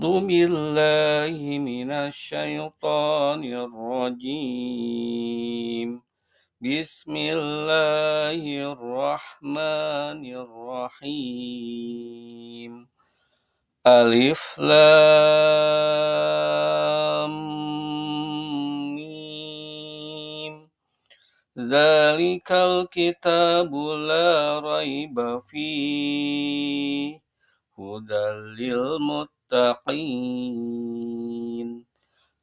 أعوذ بالله من الشيطان الرجيم. بسم الله الرحمن الرحيم. ألف لام ميم. ذلك الكتاب لا ريب فيه هدى للمتقين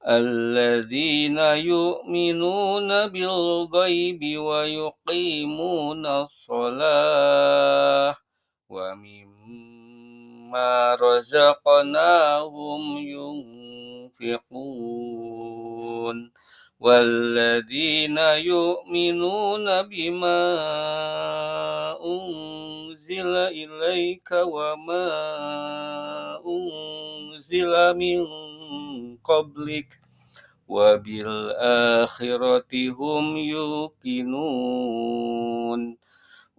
الذين يؤمنون بالغيب ويقيمون الصلاة ومما رزقناهم ينفقون والذين يؤمنون بما أنزل إليك وما أنزل من قبلك وبالآخرة هم يوقنون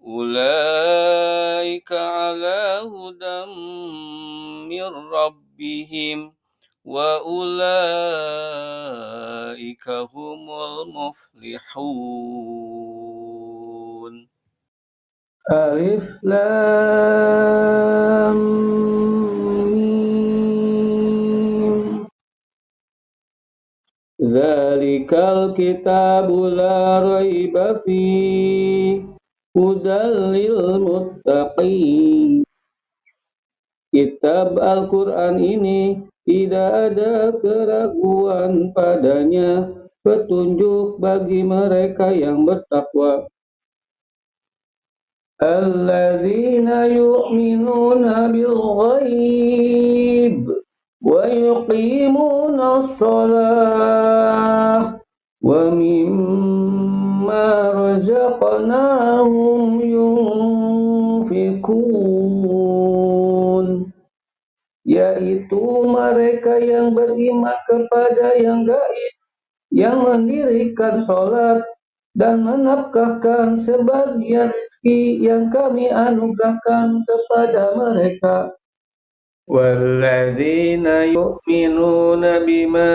أولئك على هدى من ربهم وأولئك هم المفلحون. ألف لام ميم. ذلك الكتاب لا ريب فيه هدى للمتقين. Kitab Al-Quran ini tidak ada keraguan padanya, petunjuk bagi mereka yang bertakwa. Alladzina yu'minuna bil ghaib wa yuqimuna shalah wa mimma razaqnahum yunfikun, yaitu mereka yang beriman kepada yang gaib, yang mendirikan sholat dan menafkahkan sebagian rezeki yang kami anugerahkan kepada mereka. Walladzina yu'minuna bima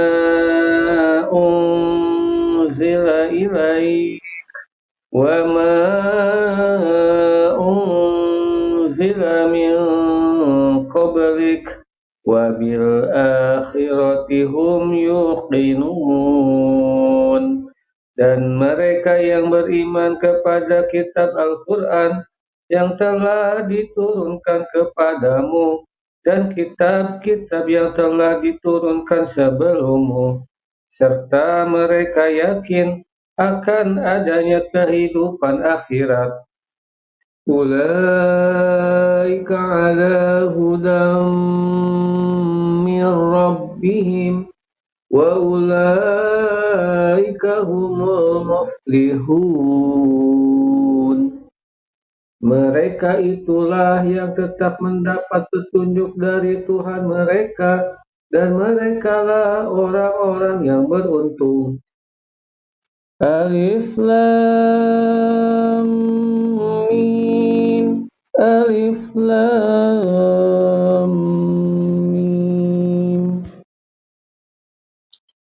unzila ilaik wa ma unzila min qablik wa bil akhirati hum yuqinun. Dan mereka yang beriman kepada kitab Al-Quran yang telah diturunkan kepadamu dan kitab-kitab yang telah diturunkan sebelummu, serta mereka yakin akan adanya kehidupan akhirat. Ulaika ala hudam min rabbihim wa ulaika humul muflihun. Mereka itulah yang tetap mendapat petunjuk dari Tuhan mereka, dan merekalah orang-orang yang beruntung. Alif lam mim. Alif lam mim.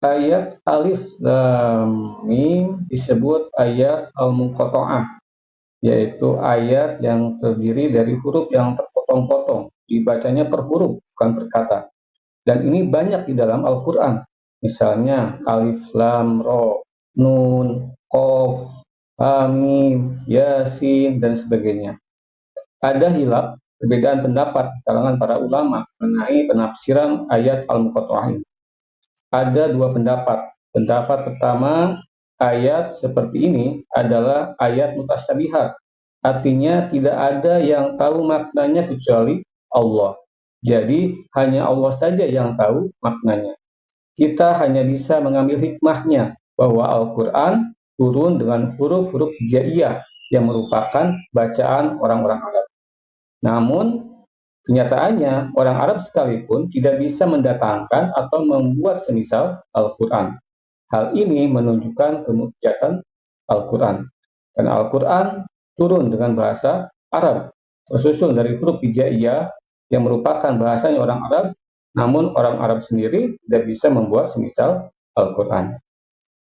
Ayat alif lam mim disebut ayat al-muqatta'ah, yaitu ayat yang terdiri dari huruf yang terpotong-potong, dibacanya per huruf bukan per kata. Dan ini banyak di dalam Al-Qur'an. Misalnya alif lam ra, nun, qaf, ha mim, yasin dan sebagainya. Ada hilaf, perbedaan pendapat di kalangan para ulama mengenai penafsiran ayat al-muqatta'ah ini. Ada dua pendapat. Pendapat pertama, ayat seperti ini adalah ayat mutasyabihat. Artinya tidak ada yang tahu maknanya kecuali Allah. Jadi hanya Allah saja yang tahu maknanya. Kita hanya bisa mengambil hikmahnya bahwa Al-Quran turun dengan huruf-huruf hijaiyah yang merupakan bacaan orang-orang Arab. Namun kenyataannya, orang Arab sekalipun tidak bisa mendatangkan atau membuat semisal Al-Quran. Hal ini menunjukkan kemujizatan Al-Quran. Dan Al-Quran turun dengan bahasa Arab, tersusun dari huruf hijaiyah yang merupakan bahasanya orang Arab, namun orang Arab sendiri tidak bisa membuat semisal Al-Quran.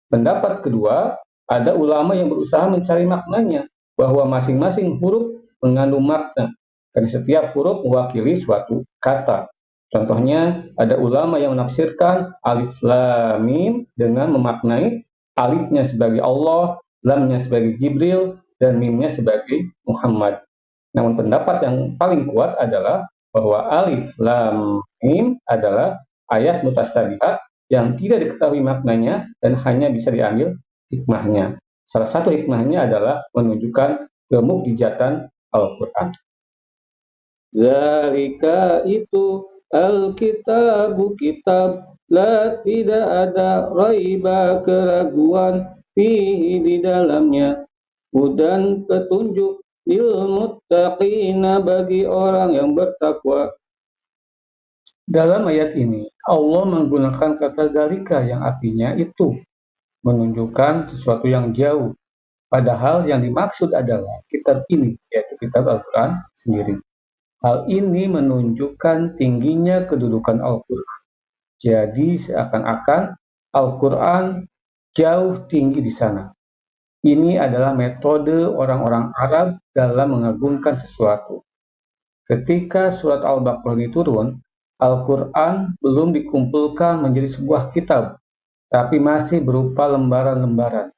Pendapat kedua, ada ulama yang berusaha mencari maknanya, bahwa masing-masing huruf mengandung makna, dan setiap huruf mewakili suatu kata. Contohnya, ada ulama yang menafsirkan alif lam mim dengan memaknai alifnya sebagai Allah, lamnya sebagai Jibril, dan mimnya sebagai Muhammad. Namun pendapat yang paling kuat adalah bahwa alif lam mim adalah ayat mutasyabihat yang tidak diketahui maknanya dan hanya bisa diambil hikmahnya. Salah satu hikmahnya adalah menunjukkan kemukjizatan Al-Quran. Zalika itu Alkitabu kitab, la tidak ada raiba keraguan fihi di dalamnya, hudan petunjuk lil muttaqina bagi orang yang bertakwa. Dalam ayat ini, Allah menggunakan kata zalika yang artinya itu, menunjukkan sesuatu yang jauh. Padahal yang dimaksud adalah kitab ini, yaitu kitab Al-Quran sendiri. Hal ini menunjukkan tingginya kedudukan Al-Quran. Jadi seakan-akan Al-Quran jauh tinggi di sana. Ini adalah metode orang-orang Arab dalam mengagungkan sesuatu. Ketika surat Al-Baqarah diturun, Al-Quran belum dikumpulkan menjadi sebuah kitab, tapi masih berupa lembaran-lembaran.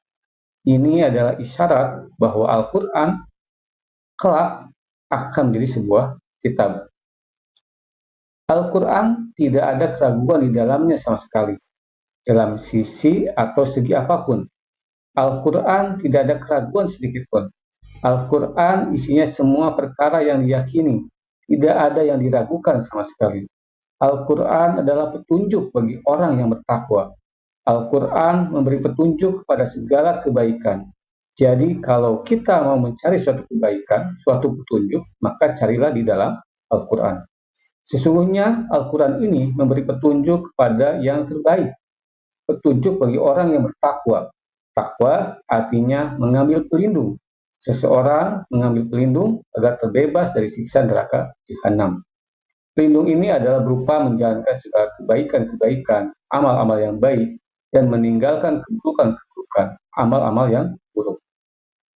Ini adalah isyarat bahwa Al-Quran kelak akan menjadi sebuah kitab. Al-Quran tidak ada keraguan di dalamnya sama sekali, dalam sisi atau segi apapun. Al-Quran tidak ada keraguan sedikitpun. Al-Quran isinya semua perkara yang diyakini, tidak ada yang diragukan sama sekali. Al-Quran adalah petunjuk bagi orang yang bertakwa. Al-Quran memberi petunjuk kepada segala kebaikan. Jadi kalau kita mau mencari suatu kebaikan, suatu petunjuk, maka carilah di dalam Al-Quran. Sesungguhnya Al-Quran ini memberi petunjuk kepada yang terbaik, petunjuk bagi orang yang bertakwa. Takwa artinya mengambil pelindung. Seseorang mengambil pelindung agar terbebas dari siksa neraka Jahanam. Pelindung ini adalah berupa menjalankan segala kebaikan-kebaikan, amal-amal yang baik, dan meninggalkan keburukan-keburukan, amal-amal yang buruk.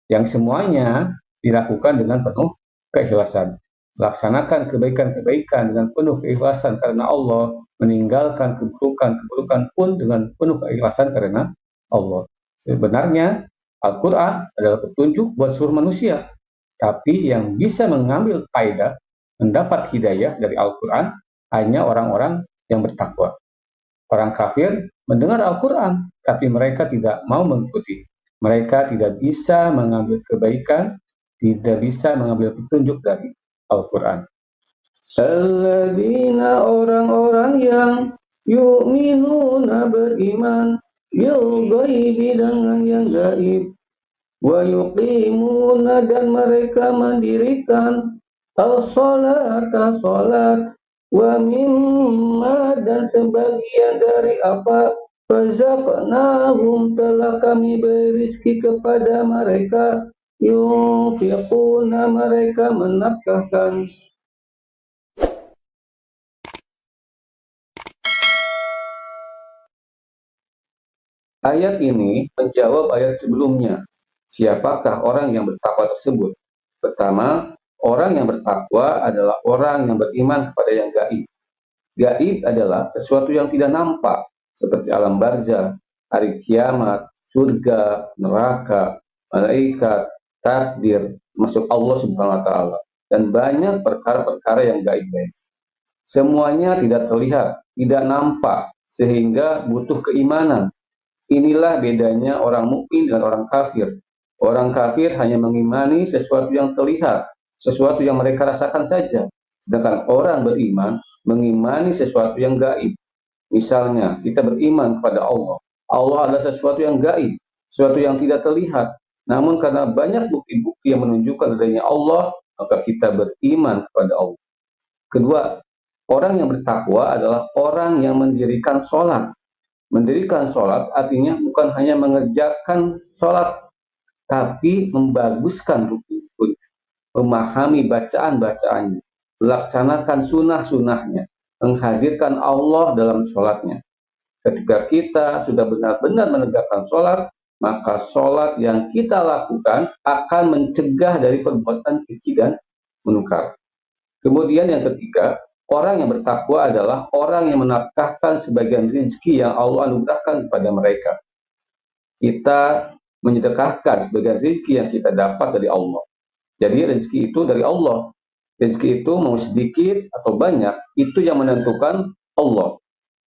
Yang semuanya dilakukan dengan penuh keikhlasan. Laksanakan kebaikan-kebaikan dengan penuh keikhlasan karena Allah, meninggalkan keburukan-keburukan pun dengan penuh keikhlasan karena Allah. Sebenarnya, Al-Quran adalah petunjuk buat seluruh manusia, tapi yang bisa mengambil faedah, mendapat hidayah dari Al-Quran hanya orang-orang yang bertakwa. Orang kafir mendengar Al-Quran, tapi mereka tidak mau mengikuti. Mereka tidak bisa mengambil kebaikan, tidak bisa mengambil petunjuk dari Al-Quran. Alladzina orang-orang yang yu'minuna beriman bil ghaibi dengan yang gaib, wa yuqimuna dan mereka mendirikan as-salata salat, wa mimma dan sebagian dari apa razaqnahum telah kami beri rezeki kepada mereka, yunfiquna mereka menafkahkan. Ayat ini menjawab ayat sebelumnya. Siapakah orang yang bertakwa tersebut? Pertama, orang yang bertakwa adalah orang yang beriman kepada yang gaib. Gaib adalah sesuatu yang tidak nampak, seperti alam barzah, hari kiamat, surga, neraka, malaikat, takdir, masuk Allah Subhanahu wa taala, dan banyak perkara-perkara yang gaib. Semuanya tidak terlihat, tidak nampak, sehingga butuh keimanan. Inilah bedanya orang mukmin dengan orang kafir. Orang kafir hanya mengimani sesuatu yang terlihat, sesuatu yang mereka rasakan saja. Sedangkan orang beriman mengimani sesuatu yang gaib. Misalnya, kita beriman kepada Allah. Allah adalah sesuatu yang gaib, sesuatu yang tidak terlihat. Namun karena banyak bukti-bukti yang menunjukkan adanya Allah, maka kita beriman kepada Allah. Kedua, orang yang bertakwa adalah orang yang mendirikan sholat. Mendirikan sholat artinya bukan hanya mengerjakan sholat, tapi membaguskan rukun, memahami bacaan-bacaannya, melaksanakan sunnah-sunnahnya. menghadirkan Allah dalam sholatnya. Ketika kita sudah benar-benar menegakkan sholat, maka sholat yang kita lakukan akan mencegah dari perbuatan keji dan munkar. Kemudian yang ketiga, orang yang bertakwa adalah orang yang menafkahkan sebagian rezeki yang Allah anugerahkan kepada mereka. Kita menyedekahkan sebagian rezeki yang kita dapat dari Allah. Jadi rezeki itu dari Allah. Rezeki itu mau sedikit atau banyak, itu yang menentukan Allah.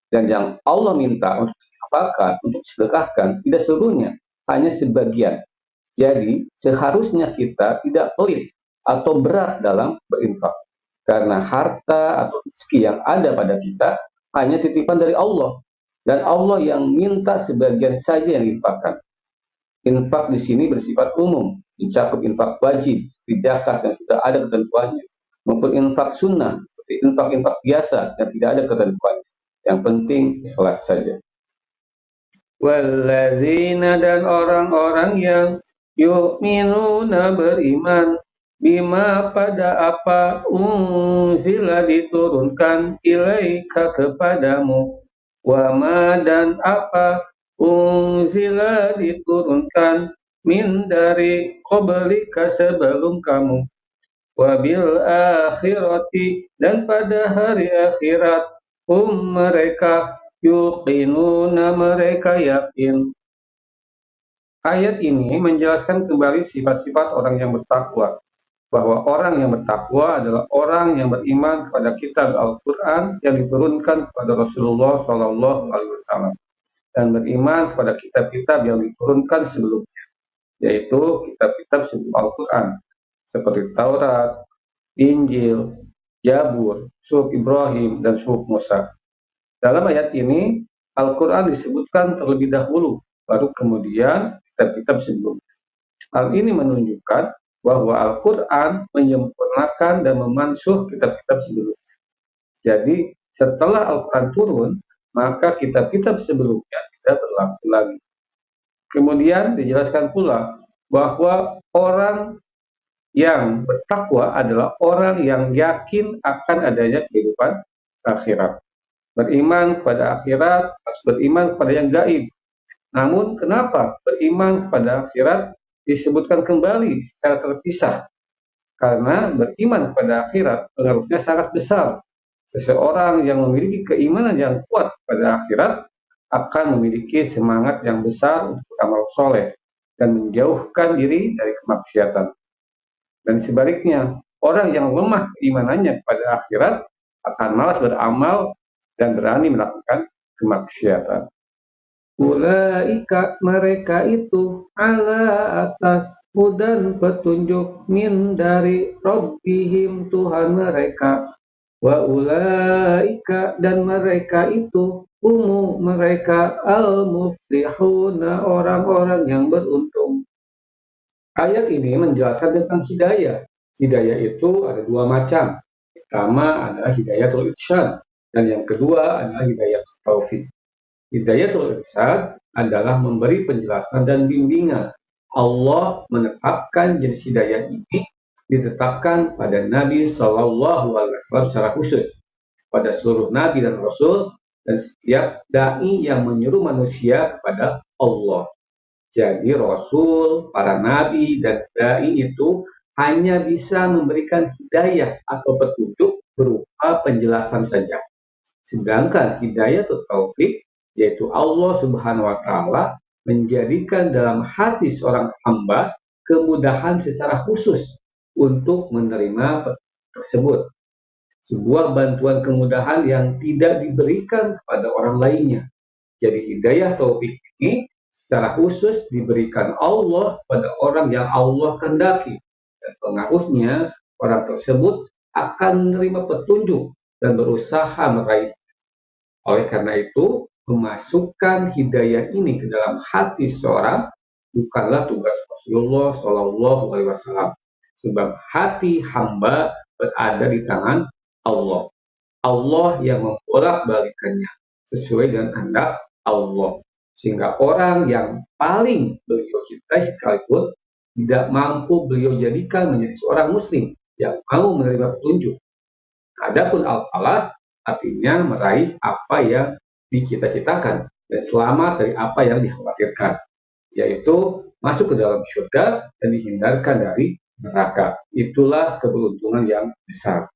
Dan yang Allah minta untuk diinfakkan, untuk disedekahkan, tidak seluruhnya, hanya sebagian. Jadi seharusnya kita tidak pelit atau berat dalam berinfak. Karena harta atau rezeki yang ada pada kita hanya titipan dari Allah. Dan Allah yang minta sebagian saja yang diinfakkan. Infak di sini bersifat umum, mencakup infak wajib, seperti zakat yang sudah ada ketentuannya, maupun infak sunnah, seperti infak-infak biasa yang tidak ada ketentuannya. Yang penting ikhlas saja. Walladzina, dan orang-orang yang yu'minuna, beriman, bima, pada apa, unzila, diturunkan, ilaika, kepadamu, wama, dan apa, unzila, diturunkan, min, dari qablika, sebelum kamu, wabil akhirati, dan pada hari akhirat, mereka, yuqinuna, mereka yakin. Ayat ini menjelaskan kembali sifat-sifat orang yang bertakwa, bahwa orang yang bertakwa adalah orang yang beriman kepada kitab Al-Quran yang diturunkan kepada Rasulullah SAW, dan beriman kepada kitab-kitab yang diturunkan sebelumnya, yaitu kitab-kitab sebelum Al-Quran, seperti Taurat, Injil, Zabur, Suhuf Ibrahim, dan Suhuf Musa. Dalam ayat ini, Al-Quran disebutkan terlebih dahulu, baru kemudian kitab-kitab sebelumnya. Hal ini menunjukkan bahwa Al-Quran menyempurnakan dan memansuh kitab-kitab sebelumnya. Jadi, setelah Al-Quran turun, maka kitab-kitab sebelumnya tidak berlaku lagi. Kemudian dijelaskan pula bahwa orang yang bertakwa adalah orang yang yakin akan adanya kehidupan akhirat. Beriman kepada akhirat harus beriman kepada yang gaib. Namun kenapa beriman kepada akhirat disebutkan kembali secara terpisah? Karena beriman kepada akhirat pengaruhnya sangat besar. Seseorang yang memiliki keimanan yang kuat pada akhirat akan memiliki semangat yang besar untuk beramal soleh dan menjauhkan diri dari kemaksiatan. Dan sebaliknya, orang yang lemah keimanannya kepada akhirat akan malas beramal dan berani melakukan kemaksiatan. Ulaika, mereka itu, ala, atas, hudan, petunjuk, min, dari Rabbihim, Tuhan mereka, wa ulaika, dan mereka itu, mereka, al-muflihuna, orang-orang yang beruntung. Ayat ini menjelaskan tentang hidayah. Hidayah itu ada dua macam. Pertama adalah hidayatul irsyad, dan yang kedua adalah hidayatul taufik. Hidayatul irsyad adalah memberi penjelasan dan bimbingan. Allah menetapkan jenis hidayah ini ditetapkan pada Nabi SAW secara khusus, pada seluruh Nabi dan Rasul, dan setiap dai yang menyuruh manusia kepada Allah. Jadi Rasul, para Nabi, dan dai itu hanya bisa memberikan hidayah atau petunjuk berupa penjelasan saja. Sedangkan hidayah atau taufik, yaitu Allah Subhanahu wa Ta'ala menjadikan dalam hati seorang hamba kemudahan secara khusus untuk menerima petunjuk tersebut. Sebuah bantuan kemudahan yang tidak diberikan kepada orang lainnya. Jadi hidayah taufik ini secara khusus diberikan Allah pada orang yang Allah kehendaki, dan pengaruhnya orang tersebut akan menerima petunjuk dan berusaha meraih. Oleh karena itu, memasukkan hidayah ini ke dalam hati seorang bukanlah tugas Rasulullah SAW, sebab hati hamba berada di tangan Allah. Allah yang membolak-balikannya sesuai dengan kehendak Allah. Sehingga orang yang paling beliau cintai sekalipun tidak mampu beliau jadikan menjadi seorang muslim yang mau menerima petunjuk. Adapun al-falah artinya meraih apa yang dicita-citakan dan selamat dari apa yang dikhawatirkan, yaitu masuk ke dalam surga dan dihindarkan dari neraka. Itulah keberuntungan yang besar.